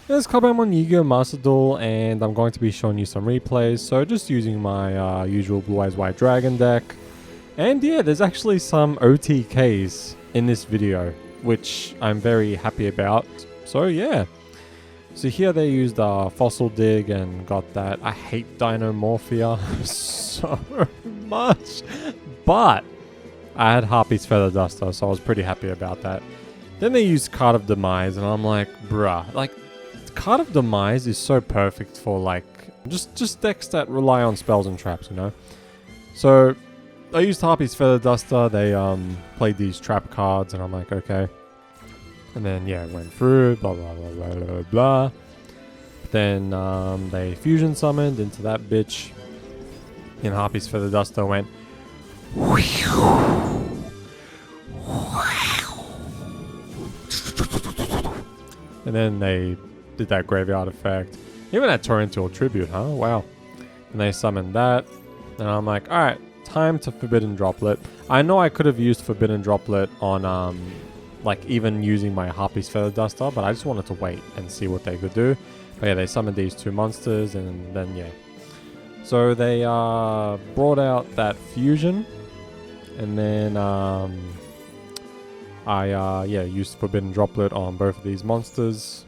This club I'm on Yu-Gi-Oh! Master Duel, and I'm going to be showing you some replays, so just using my usual Blue Eyes White Dragon deck. And yeah, there's actually some OTKs in this video, which I'm very happy about, so yeah. So here they used Fossil Dig and got that. I hate Dino-Morphia so much, but I had Harpy's Feather Duster, so I was pretty happy about that. Then they used Card of Demise, and I'm like, bruh, like, Card of Demise is so perfect for like just decks that rely on spells and traps, you know. So I used Harpy's Feather Duster. They played these trap cards, and I'm like, okay. And then yeah, it went through, blah blah blah blah blah blah. Then they fusion summoned into that bitch, and Harpy's Feather Duster went. And then they did that graveyard effect. Even that Torrential Tribute, huh? Wow. And they summoned that. And I'm like, alright, time to Forbidden Droplet. I know I could have used Forbidden Droplet on, like, even using my Harpy's Feather Duster, but I just wanted to wait and see what they could do. But yeah, they summoned these two monsters, and then, yeah. So they brought out that fusion. And then, I used Forbidden Droplet on both of these monsters.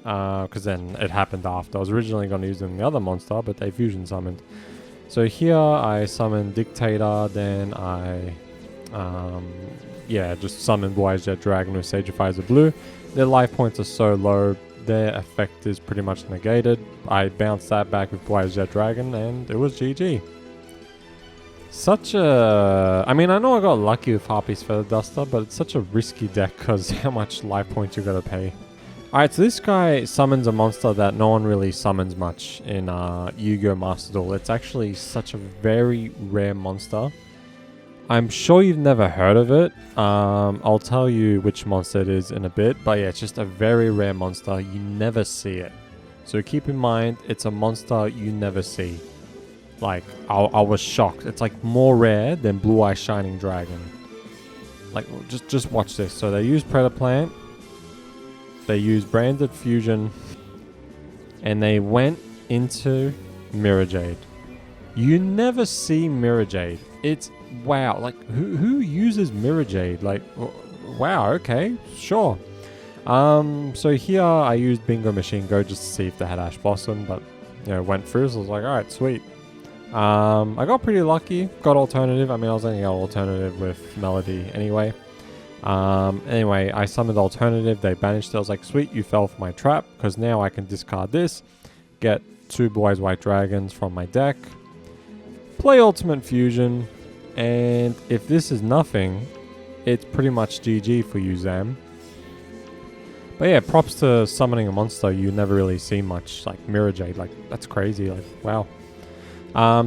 Because then it happened after. I was originally going to use them on the other monster, but they fusion summoned. So here I summoned Dictator, then I just summoned Blue Eyes Jet Dragon with Sagifies Blue. Their life points are so low, their effect is pretty much negated. I bounced that back with Blue Eyes Jet Dragon, and it was GG. I mean, I know I got lucky with Harpy's Feather Duster, but it's such a risky deck because how much life points you gotta pay. Alright, so this guy summons a monster that no one really summons much in Yu-Gi-Oh! Master Duel. It's actually such a very rare monster. I'm sure you've never heard of it. I'll tell you which monster it is in a bit, but yeah, it's just a very rare monster. You never see it. So keep in mind, it's a monster you never see. Like, I was shocked. It's like more rare than Blue Eye Shining Dragon. Like, just watch this. So they use Predaplant. They used Branded Fusion. And they went into Mirror Jade. You never see Mirror Jade. It's, wow. Like, who uses Mirror Jade? Like, wow, okay, sure. So here I used Bingo Machine Go just to see if they had Ash Blossom. But, you know, went through. So I was like, alright, sweet. I got pretty lucky, got alternative. I mean, I was only got alternative with Melody anyway. Anyway, I summoned alternative, they banished it. I was like, sweet, you fell for my trap, because now I can discard this, get two Blue Eyes White Dragons from my deck, play Ultimate Fusion, and if this is nothing, it's pretty much GG for you, Zam. But yeah, props to summoning a monster you never really see much, like Mirror Jade. Like, that's crazy, like, wow.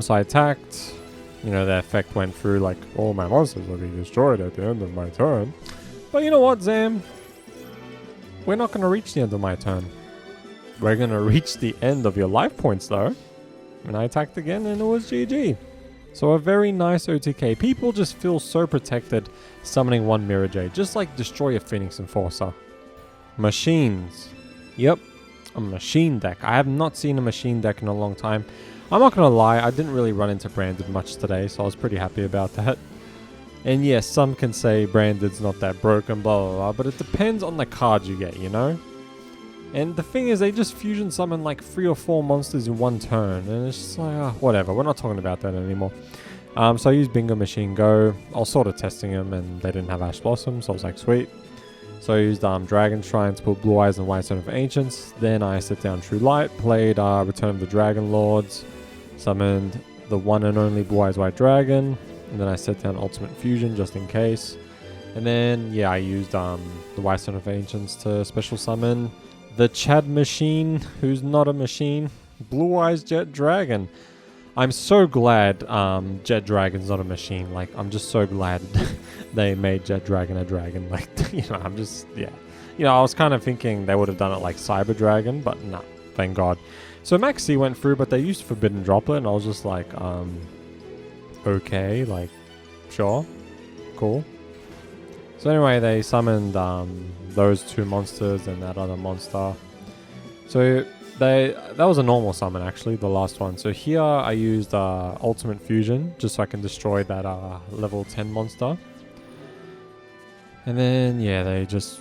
So I attacked, you know, the effect went through, like, all my monsters will be destroyed at the end of my turn. But you know what, Zam? We're not going to reach the end of my turn. We're going to reach the end of your life points, though. And I attacked again, and it was GG. So a very nice OTK. People just feel so protected summoning one Mirror Jade. Just like destroy a Phoenix Enforcer. Machines. Yep, a machine deck. I have not seen a machine deck in a long time. I'm not going to lie, I didn't really run into Branded much today, so I was pretty happy about that. And yes, some can say Branded's not that broken, blah blah blah, but it depends on the cards you get, you know? And the thing is, they just fusion summon like 3 or 4 monsters in one turn, and it's just like, whatever, we're not talking about that anymore. So I used Bingo Machine Go. I was sort of testing them, and they didn't have Ash Blossom, so I was like, sweet. So I used Dragon Shrine to put Blue Eyes and White Stone of Ancients. Then I set down True Light, played Return of the Dragon Lords, summoned the one and only Blue Eyes White Dragon, and then I set down Ultimate Fusion just in case. And then, yeah, I used the White Stone of Ancients to special summon the Chad Machine, who's not a machine, Blue Eyes Jet Dragon. I'm so glad Jet Dragon's not a machine. Like, I'm just so glad they made Jet Dragon a dragon. Like, you know, I'm just, yeah. You know, I was kind of thinking they would have done it like Cyber Dragon, but nah, thank God. So Max C went through, but they used Forbidden Droplet, and I was just like, okay, like, sure, cool. So anyway, they summoned those two monsters and that other monster. So that was a normal summon actually, the last one. So here I used Ultimate Fusion just so I can destroy that level 10 monster. And then yeah, they just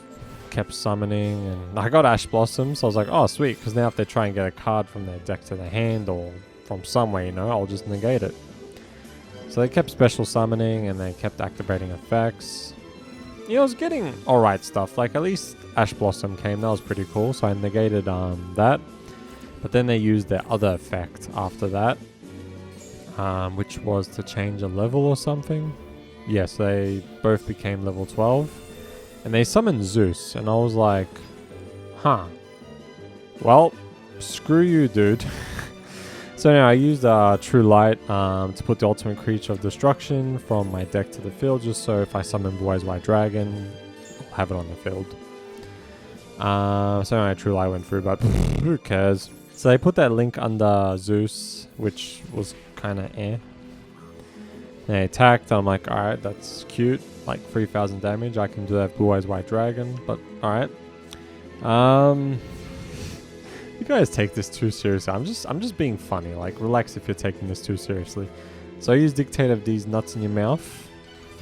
kept summoning, and I got Ash Blossom, so I was like, oh sweet, because now if they try and get a card from their deck to their hand or from somewhere, you know, I'll just negate it. So they kept special summoning and they kept activating effects. You know, I was getting alright stuff, like at least Ash Blossom came, that was pretty cool, so I negated that. But then they used their other effect after that, which was to change a level or something. Yes, they both became level 12. And they summoned Zeus, and I was like, huh. Well, screw you, dude. So now I used True Light to put the ultimate creature of destruction from my deck to the field, just so if I summon Blue Eyes White Dragon, I'll have it on the field. So now True Light went through, but who cares? So they put that link under Zeus, which was kind of eh. They attacked, and I'm like, alright, that's cute. Like 3,000 damage, I can do that Blue Eyes White Dragon, but alright. You guys take this too seriously. I'm just being funny. Like, relax if you're taking this too seriously. So I use Dictate of these nuts in your mouth,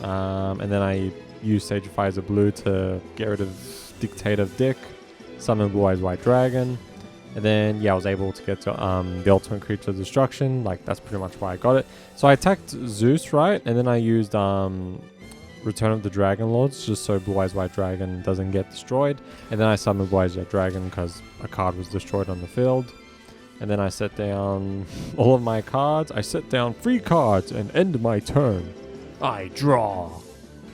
and then I use Sage of Fire as a blue to get rid of Dictate of Dick, summon Blue Eyes White Dragon. And then, yeah, I was able to get to the ultimate creature of destruction. Like, that's pretty much why I got it. So I attacked Zeus, right? And then I used Return of the Dragon Lords, just so Blue Eyes White Dragon doesn't get destroyed. And then I summoned Blue Eyes White Dragon because a card was destroyed on the field. And then I set down all of my cards. I set down 3 cards and end my turn. I draw.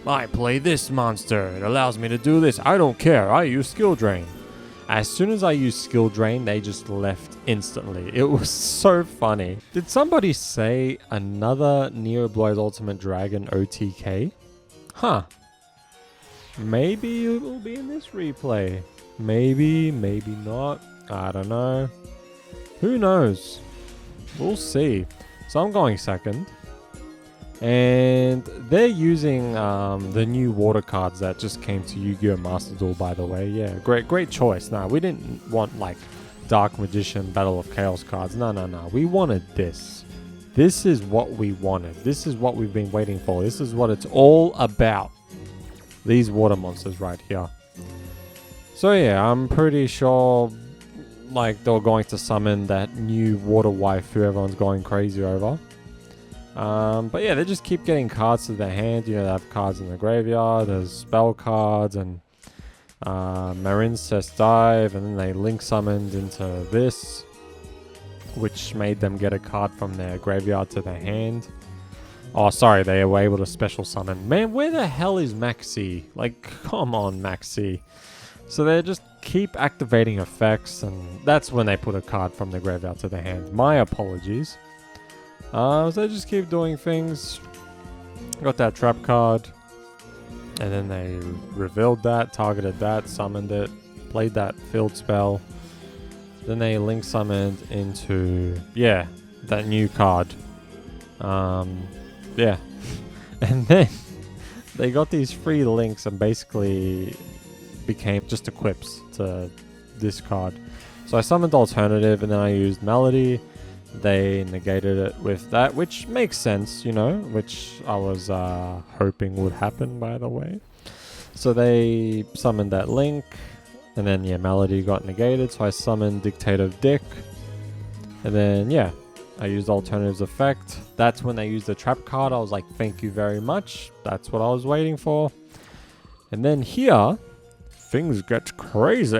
I play this monster. It allows me to do this. I don't care. I use Skill Drain. As soon as I used Skill Drain, they just left instantly. It was so funny. Did somebody say another Neo Blue Eyes Ultimate Dragon OTK? Huh. Maybe it will be in this replay. Maybe, maybe not. I don't know. Who knows? We'll see. So I'm going second. And they're using the new water cards that just came to Yu-Gi-Oh! Master Duel, by the way. Yeah, great choice. Nah, we didn't want like Dark Magician, Battle of Chaos cards. No. We wanted this. This is what we wanted. This is what we've been waiting for. This is what it's all about. These water monsters right here. So yeah, I'm pretty sure like they're going to summon that new water wife who everyone's going crazy over. But yeah, they just keep getting cards to their hand. You know, they have cards in the graveyard, there's spell cards, and Marin's Test Dive, and then they link summoned into this, which made them get a card from their graveyard to their hand. Oh, sorry, they were able to special summon. Man, where the hell is Maxi? Like, come on, Maxi. So they just keep activating effects, and that's when they put a card from the graveyard to their hand. My apologies. So they just keep doing things. Got that trap card. And then they revealed that, targeted that, summoned it, played that field spell. Then they link summoned into, yeah, that new card. Yeah. And then they got these 3 links and basically became just equips to this card. So I summoned Alternative and then I used Melody. They negated it with that, which makes sense, you know, which I was hoping would happen, by the way. So they summoned that link, and then, yeah, Melody got negated, so I summoned Dictate of Dick. And then, yeah, I used Alternative's effect. That's when they used the trap card. I was like, thank you very much. That's what I was waiting for. And then here, things get crazy.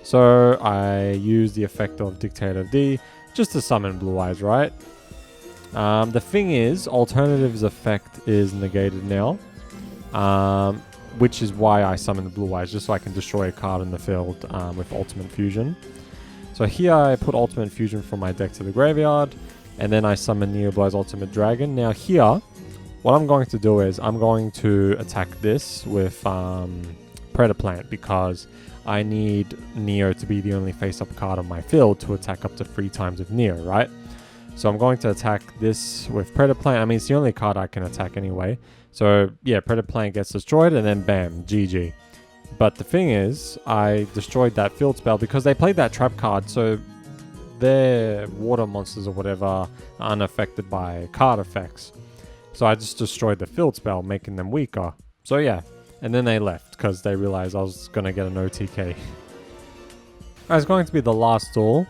So I used the effect of Dictate of D, just to summon Blue Eyes, right? The thing is, Alternative's effect is negated now, which is why I summoned the Blue Eyes, just so I can destroy a card in the field with Ultimate Fusion. So here I put Ultimate Fusion from my deck to the graveyard, and then I summon Neo Blue Eyes Ultimate Dragon. Now here, what I'm going to do is I'm going to attack this with Predator Plant, because I need Neo to be the only face-up card on my field to attack up to 3 times with Neo, right? So I'm going to attack this with Predator Plant. I mean, it's the only card I can attack anyway. So, yeah, Predator Plant gets destroyed, and then bam, GG. But the thing is, I destroyed that field spell because they played that trap card, so their water monsters or whatever are unaffected by card effects. So I just destroyed the field spell, making them weaker. So yeah, and then they left because they realized I was going to get an OTK. It's going to be the last duel.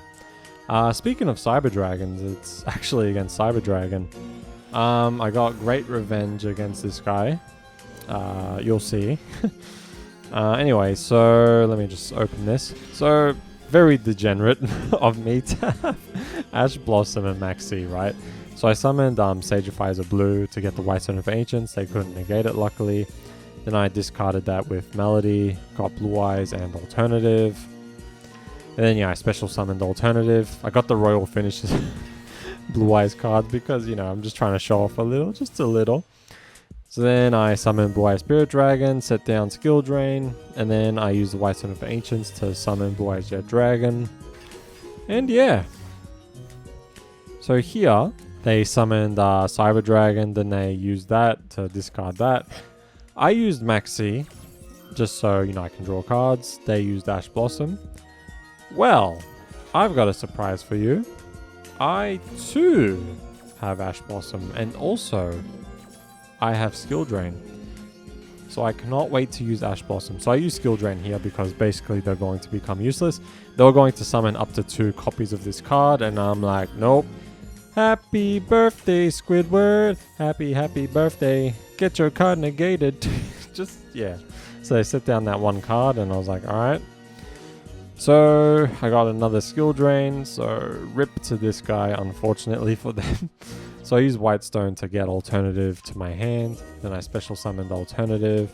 Speaking of Cyber Dragons, it's actually against Cyber Dragon. I got great revenge against this guy. You'll see. Anyway, so let me just open this. So, very degenerate of me to have Ash Blossom and Maxi, right? So I summoned Sagify as a blue to get the White Stone of Ancients. They couldn't negate it, luckily. Then I discarded that with Melody, got Blue Eyes and Alternative. And then, yeah, I special summoned Alternative. I got the Royal Finishes Blue Eyes cards because, you know, I'm just trying to show off a little, just a little. So then I summoned Blue Eyes Spirit Dragon, set down Skill Drain, and then I used the White Stone of Ancients to summon Blue Eyes Jet Dragon. And yeah. So here, they summoned Cyber Dragon, then they used that to discard that. I used Maxi, just so, you know, I can draw cards. They used Ash Blossom. Well, I've got a surprise for you. I too have Ash Blossom, and also I have Skill Drain. So I cannot wait to use Ash Blossom. So I use Skill Drain here because basically they're going to become useless. They're going to summon up to 2 copies of this card, and I'm like, nope. Happy birthday, Squidward. Happy birthday. Get your card negated. Just, yeah. So they set down that 1 card, and I was like, alright. So I got another Skill Drain, so rip to this guy, unfortunately for them. So I used White Stone to get Alternative to my hand. Then I special summoned Alternative.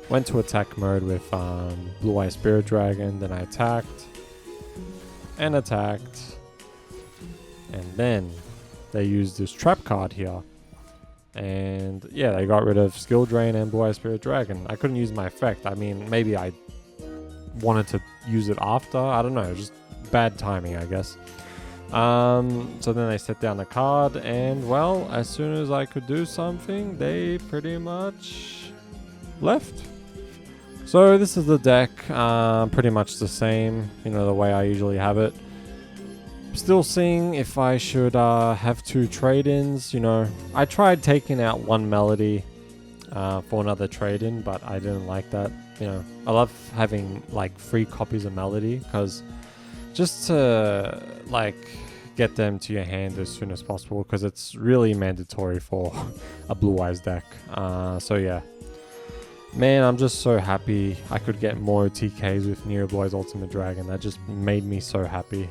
Went to attack mode with Blue Eye Spirit Dragon. Then I attacked. And attacked. And then they used this trap card here. And yeah, they got rid of Skill Drain and Blue Eye Spirit Dragon. I couldn't use my effect. I mean, maybe I wanted to use it after. I don't know. Just bad timing, I guess. So then they set down the card, and well, as soon as I could do something, they pretty much left. So this is the deck, pretty much the same, you know, the way I usually have it. Still seeing if I should have 2 trade-ins, you know. I tried taking out 1 Melody for another trade-in, but I didn't like that. You know, I love having like 3 copies of Melody, because just to like get them to your hand as soon as possible, because it's really mandatory for a Blue Eyes deck. So yeah, man, I'm just so happy I could get more TKs with Neo Blue Eyes Ultimate Dragon. That just made me so happy.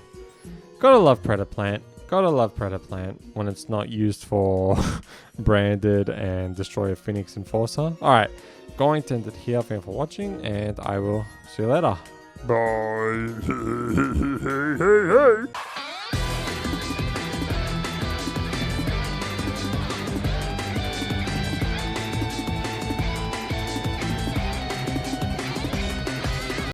Gotta love Predaplant. Gotta love Predaplant when it's not used for Branded and Destroy a Phoenix Enforcer. Alright, going to end it here. Thank you for watching, and I will see you later. Bye.